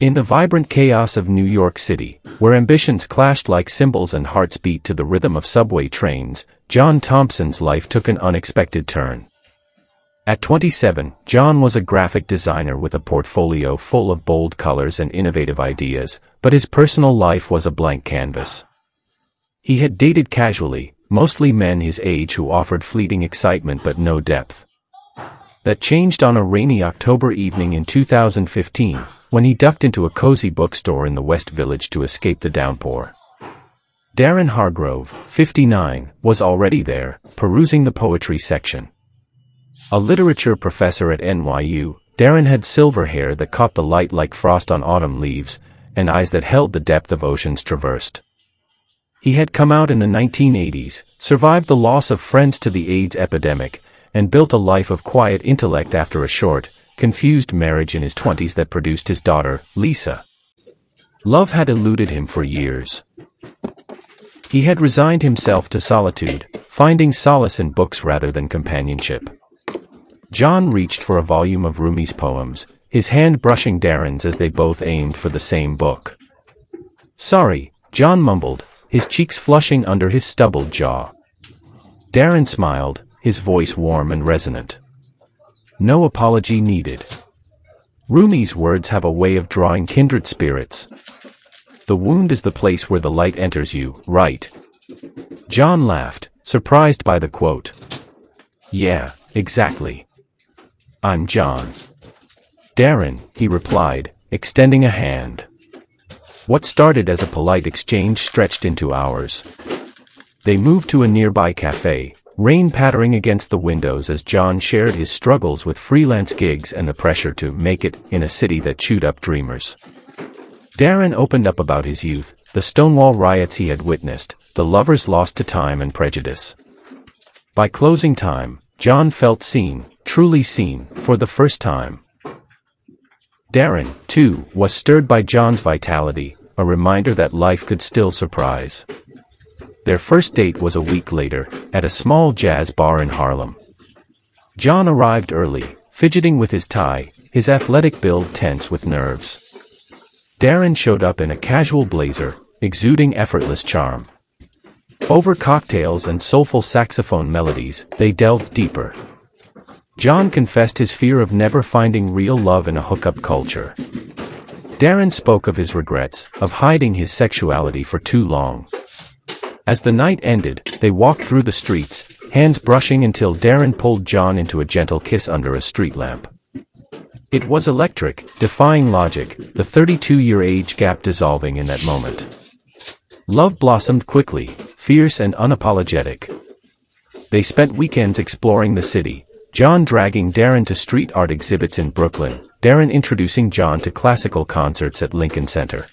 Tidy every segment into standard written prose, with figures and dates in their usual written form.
In the vibrant chaos of New York City, where ambitions clashed like cymbals and hearts beat to the rhythm of subway trains, John Thompson's life took an unexpected turn. At 27, John was a graphic designer with a portfolio full of bold colors and innovative ideas, but his personal life was a blank canvas. He had dated casually, mostly men his age who offered fleeting excitement but no depth. That changed on a rainy October evening in 2015, when he ducked into a cozy bookstore in the West Village to escape the downpour. Darren Hargrove, 59, was already there, perusing the poetry section. A literature professor at NYU, Darren had silver hair that caught the light like frost on autumn leaves, and eyes that held the depth of oceans traversed. He had come out in the 1980s, survived the loss of friends to the AIDS epidemic, and built a life of quiet intellect after a short, confused marriage in his 20s that produced his daughter, Lisa. Love had eluded him for years. He had resigned himself to solitude, finding solace in books rather than companionship. John reached for a volume of Rumi's poems, his hand brushing Darren's as they both aimed for the same book. "Sorry," John mumbled, his cheeks flushing under his stubbled jaw. Darren smiled, his voice warm and resonant. "No apology needed. Rumi's words have a way of drawing kindred spirits. The wound is the place where the light enters you, right?" John laughed, surprised by the quote. "Yeah, exactly. I'm John." "Darren," he replied, extending a hand. What started as a polite exchange stretched into hours. They moved to a nearby cafe, rain pattering against the windows as John shared his struggles with freelance gigs and the pressure to make it in a city that chewed up dreamers. Darren opened up about his youth, the Stonewall riots he had witnessed, the lovers lost to time and prejudice. By closing time, John felt seen, truly seen, for the first time. Darren, too, was stirred by John's vitality, a reminder that life could still surprise. Their first date was a week later, at a small jazz bar in Harlem. John arrived early, fidgeting with his tie, his athletic build tense with nerves. Darren showed up in a casual blazer, exuding effortless charm. Over cocktails and soulful saxophone melodies, they delved deeper. John confessed his fear of never finding real love in a hookup culture. Darren spoke of his regrets, of hiding his sexuality for too long. As the night ended, they walked through the streets, hands brushing until Darren pulled John into a gentle kiss under a street lamp. It was electric, defying logic, the 32-year age gap dissolving in that moment. Love blossomed quickly, fierce and unapologetic. They spent weekends exploring the city, John dragging Darren to street art exhibits in Brooklyn, Darren introducing John to classical concerts at Lincoln Center.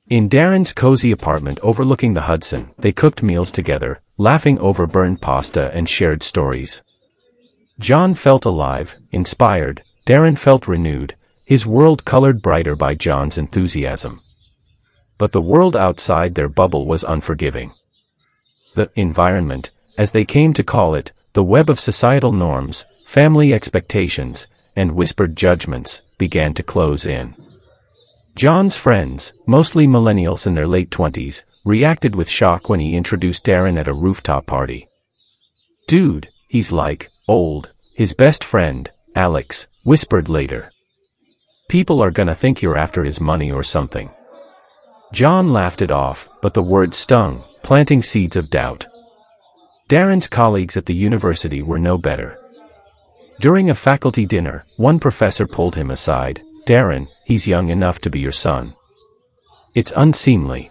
In Darren's cozy apartment overlooking the Hudson, they cooked meals together, laughing over burned pasta and shared stories. John felt alive, inspired, Darren felt renewed, his world colored brighter by John's enthusiasm. But the world outside their bubble was unforgiving. The environment, as they came to call it, the web of societal norms, family expectations, and whispered judgments, began to close in. John's friends, mostly millennials in their late 20s, reacted with shock when he introduced Darren at a rooftop party. "Dude, he's like, old, his best friend, Alex," whispered later. "People are gonna think you're after his money or something." John laughed it off, but the words stung, planting seeds of doubt. Darren's colleagues at the university were no better. During a faculty dinner, one professor pulled him aside. "Darren, he's young enough to be your son. It's unseemly."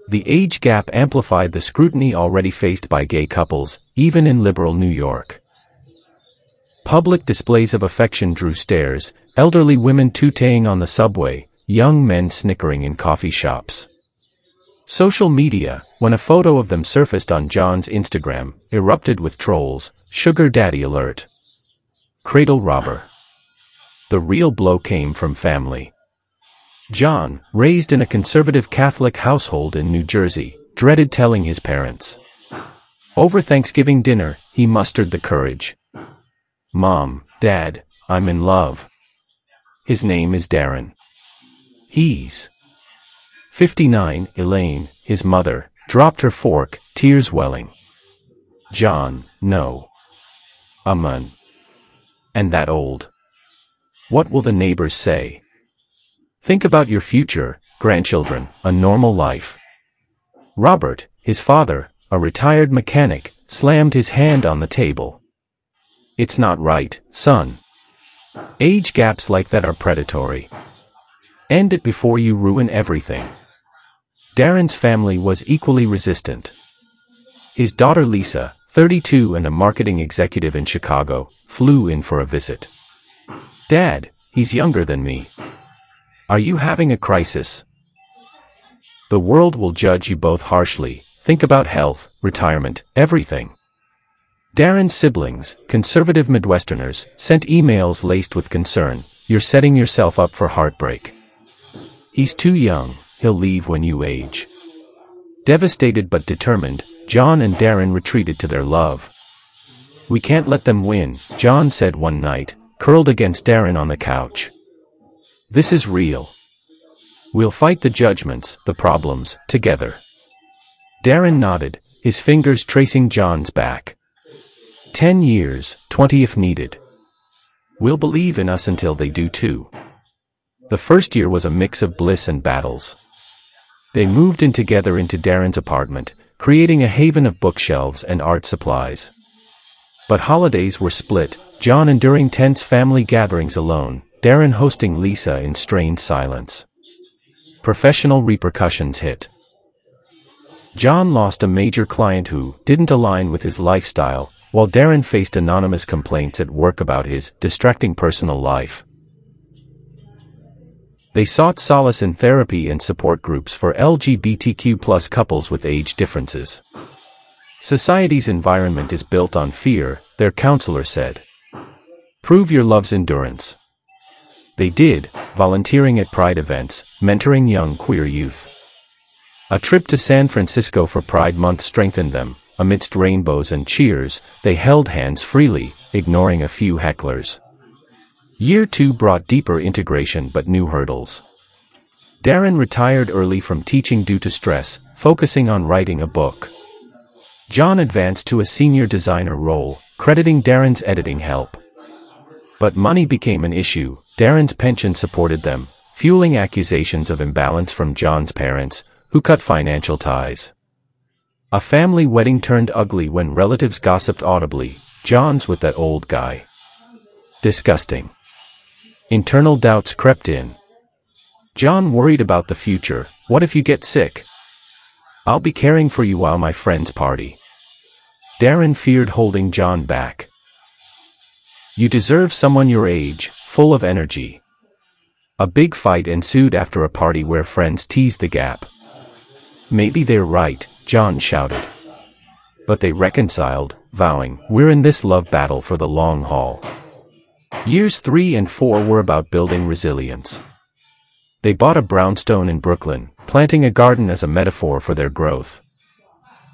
The age gap amplified the scrutiny already faced by gay couples, even in liberal New York. Public displays of affection drew stares, elderly women tuteing on the subway, young men snickering in coffee shops. Social media, when a photo of them surfaced on John's Instagram, erupted with trolls, "Sugar Daddy alert," "Cradle robber." The real blow came from family. John, raised in a conservative Catholic household in New Jersey, dreaded telling his parents. Over Thanksgiving dinner, he mustered the courage. "Mom, Dad, I'm in love." His name is Darren. He's 59. Elaine, his mother, dropped her fork, tears welling. John, no. Amen. And that old. What will the neighbors say? Think about your future, grandchildren, a normal life. Robert, his father, a retired mechanic, slammed his hand on the table. It's not right, son. Age gaps like that are predatory. End it before you ruin everything. Darren's family was equally resistant. His daughter Lisa, 32 and a marketing executive in Chicago, flew in for a visit. Dad, he's younger than me. Are you having a crisis? The world will judge you both harshly. Think about health, retirement, everything. Darren's siblings, conservative Midwesterners, sent emails laced with concern. You're setting yourself up for heartbreak. He's too young, he'll leave when you age. Devastated but determined, John and Darren retreated to their love. We can't let them win, John said one night, curled against Darren on the couch. This is real. We'll fight the judgments, the problems, together. Darren nodded, his fingers tracing John's back. 10 years, 20 if needed. We'll believe in us until they do too. The first year was a mix of bliss and battles. They moved in together into Darren's apartment, creating a haven of bookshelves and art supplies. But holidays were split, John enduring tense family gatherings alone, Darren hosting Lisa in strained silence. Professional repercussions hit. John lost a major client who didn't align with his lifestyle, while Darren faced anonymous complaints at work about his distracting personal life. They sought solace in therapy and support groups for LGBTQ+ couples with age differences. Society's environment is built on fear, their counselor said. Prove your love's endurance. They did, volunteering at Pride events, mentoring young queer youth. A trip to San Francisco for Pride Month strengthened them. Amidst rainbows and cheers, they held hands freely, ignoring a few hecklers. Year 2 brought deeper integration but new hurdles. Darren retired early from teaching due to stress, focusing on writing a book. John advanced to a senior designer role, crediting Darren's editing help. But money became an issue. Darren's pension supported them, fueling accusations of imbalance from John's parents, who cut financial ties. A family wedding turned ugly when relatives gossiped audibly. John's with that old guy. Disgusting. Internal doubts crept in. John worried about the future. What if you get sick? I'll be caring for you while my friends party. Darren feared holding John back. You deserve someone your age, full of energy. A big fight ensued after a party where friends teased the gap. Maybe they're right, John shouted. But they reconciled, vowing, we're in this love battle for the long haul. Years 3 and 4 were about building resilience. They bought a brownstone in Brooklyn, planting a garden as a metaphor for their growth.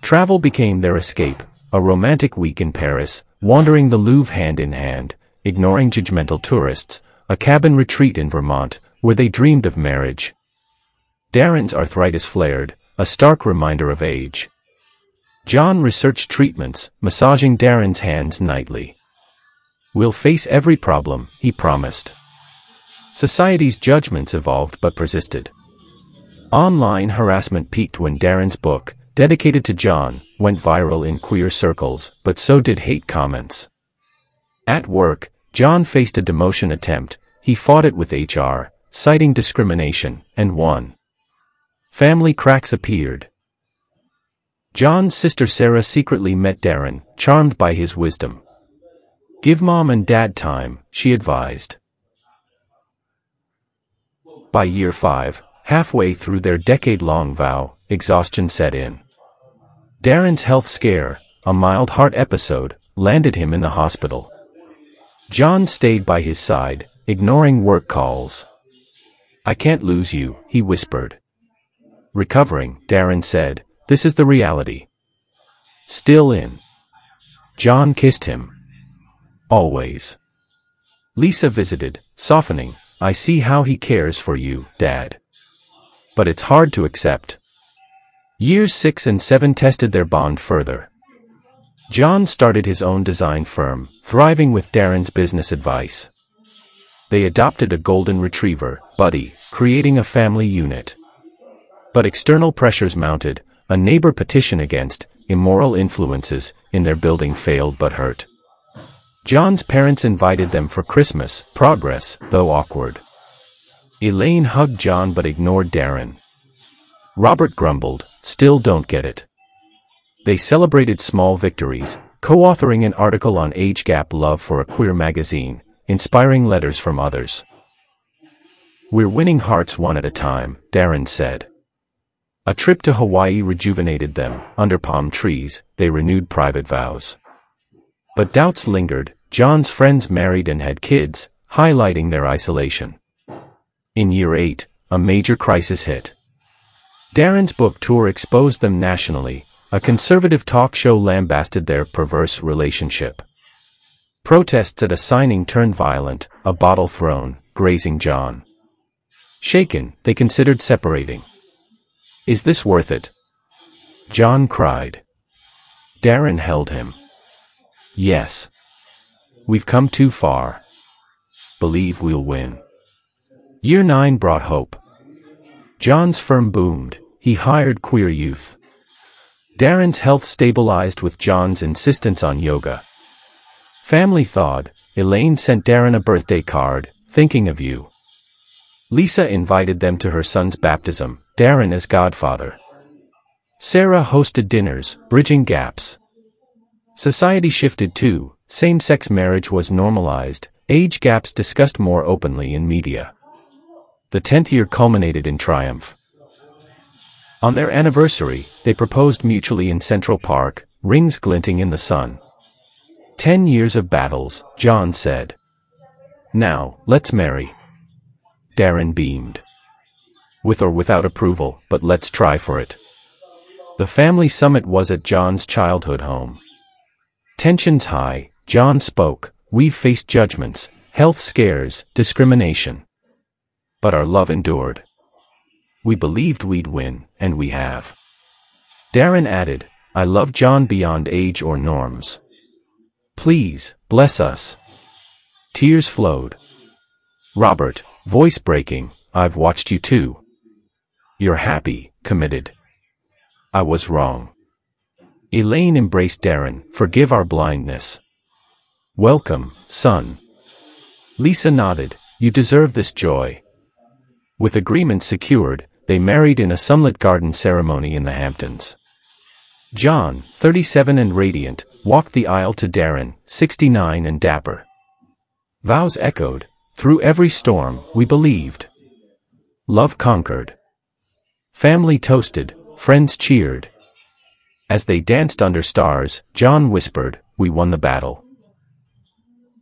Travel became their escape, a romantic week in Paris, wandering the Louvre hand in hand, ignoring judgmental tourists, a cabin retreat in Vermont, where they dreamed of marriage. Darren's arthritis flared, a stark reminder of age. John researched treatments, massaging Darren's hands nightly. We'll face every problem, he promised. Society's judgments evolved but persisted. Online harassment peaked when Darren's book, dedicated to John, went viral in queer circles, but so did hate comments. At work, John faced a demotion attempt. He fought it with HR, citing discrimination, and won. Family cracks appeared. John's sister Sarah secretly met Darren, charmed by his wisdom. Give mom and dad time, she advised. By year 5, halfway through their decade-long vow, exhaustion set in. Darren's health scare, a mild heart episode, landed him in the hospital. John stayed by his side, ignoring work calls. I can't lose you, he whispered. Recovering, Darren said, this is the reality. Still in. John kissed him. Always. Lisa visited, softening, I see how he cares for you, Dad. But it's hard to accept. Years 6 and 7 tested their bond further. John started his own design firm, thriving with Darren's business advice. They adopted a golden retriever, Buddy, creating a family unit. But external pressures mounted. A neighbor petition against immoral influences in their building failed but hurt. John's parents invited them for Christmas, progress, though awkward. Elaine hugged John but ignored Darren. Robert grumbled, still don't get it. They celebrated small victories, co-authoring an article on age gap love for a queer magazine, inspiring letters from others. We're winning hearts one at a time, Darren said. A trip to Hawaii rejuvenated them. Under palm trees, they renewed private vows. But doubts lingered. John's friends married and had kids, highlighting their isolation. In year 8, a major crisis hit. Darren's book tour exposed them nationally. A conservative talk show lambasted their perverse relationship. Protests at a signing turned violent, a bottle thrown, grazing John. Shaken, they considered separating. Is this worth it? John cried. Darren held him. Yes. We've come too far. Believe we'll win. Year 9 brought hope. John's firm boomed. He hired queer youth. Darren's health stabilized with John's insistence on yoga. Family thawed. Elaine sent Darren a birthday card, thinking of you. Lisa invited them to her son's baptism, Darren as godfather. Sarah hosted dinners, bridging gaps. Society shifted too. Same-sex marriage was normalized, age gaps discussed more openly in media. The 10th year culminated in triumph. On their anniversary, they proposed mutually in Central Park, rings glinting in the sun. 10 years of battles, John said. Now, let's marry. Darren beamed. With or without approval, but let's try for it. The family summit was at John's childhood home. Tensions high, John spoke. We've faced judgments, health scares, discrimination. But our love endured. We believed we'd win, and we have. Darren added, I love John beyond age or norms. Please, bless us. Tears flowed. Robert, voice breaking, I've watched you too. You're happy, committed. I was wrong. Elaine embraced Darren, forgive our blindness. Welcome, son. Lisa nodded, you deserve this joy. With agreement secured, they married in a sunlit garden ceremony in the Hamptons. John, 37 and radiant, walked the aisle to Darren, 69 and dapper. Vows echoed, through every storm, we believed. Love conquered. Family toasted, friends cheered. As they danced under stars, John whispered, we won the battle.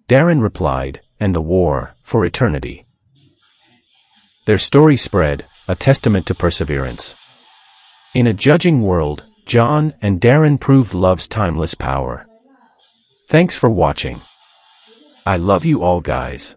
Darren replied, and the war, for eternity. Their story spread, a testament to perseverance. In a judging world, John and Darren proved love's timeless power. Thanks for watching. I love you all, guys.